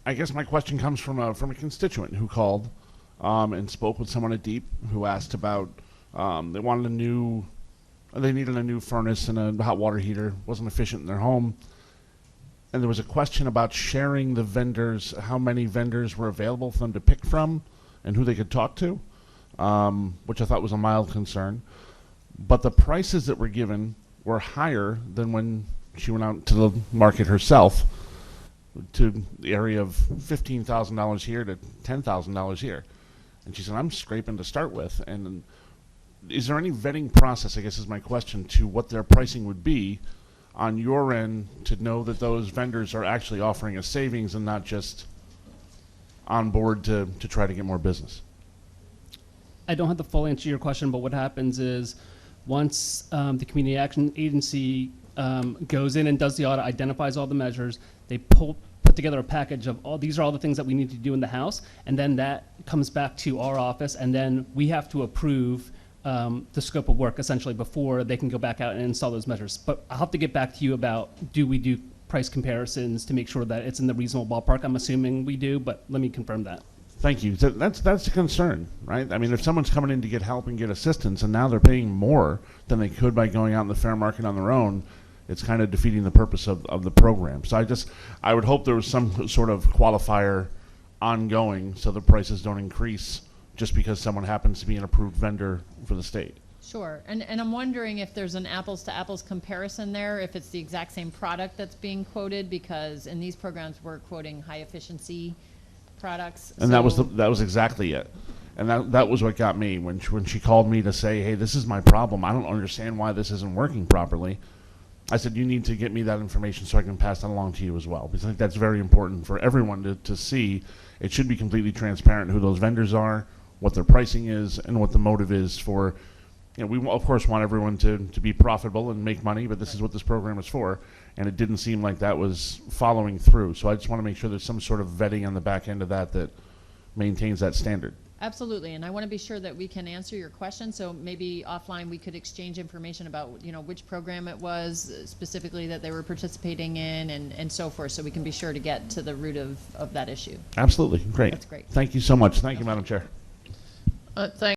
I guess my question comes from a constituent who called and spoke with someone at DEEP who asked about they needed a new furnace and a hot water heater. Wasn't efficient in their home. And there was a question about sharing the vendors, how many vendors were available for them to pick from and who they could talk to, which I thought was a mild concern. But the prices that were given were higher than when she went out to the market herself, to the area of $15,000 here to $10,000 here. And she said, I'm scraping to start with. And is there any vetting process, I guess is my question, to what their pricing would be on your end to know that those vendors are actually offering a savings and not just on board to try to get more business? I don't have the full answer to your question, but what happens is once the Community Action Agency goes in and does the audit, identifies all the measures, they put together a package of these are all the things that we need to do in the house, and then that comes back to our office, and then we have to approve the scope of work essentially before they can go back out and install those measures. But I'll have to get back to you about, do we do price comparisons to make sure that it's in the reasonable ballpark? I'm assuming we do, but let me confirm that. Thank you. That's a concern, right? I mean, if someone's coming in to get help and get assistance and now they're paying more than they could by going out in the fair market on their own, it's kind of defeating the purpose of the program. So I would hope there was some sort of qualifier ongoing so the prices don't increase just because someone happens to be an approved vendor for the state. Sure, and I'm wondering if there's an apples to apples comparison there, if it's the exact same product that's being quoted, because in these programs we're quoting high efficiency products. And that was exactly it. And that was what got me when she called me to say, hey, this is my problem. I don't understand why this isn't working properly. I said, you need to get me that information so I can pass that along to you as well, because I think that's very important for everyone to see. It should be completely transparent who those vendors are, what their pricing is, and what the motive is for. We of course want everyone to be profitable and make money, but this is what this program is for, and it didn't seem like that was following through. So I just want to make sure there's some sort of vetting on the back end of that maintains that standard. Absolutely, and I want to be sure that we can answer your question, so maybe offline we could exchange information about which program it was specifically that they were participating in and so forth, so we can be sure to get to the root of that issue. Absolutely, great. That's great. Thank you so much. Thank you, Madam Chair. Thank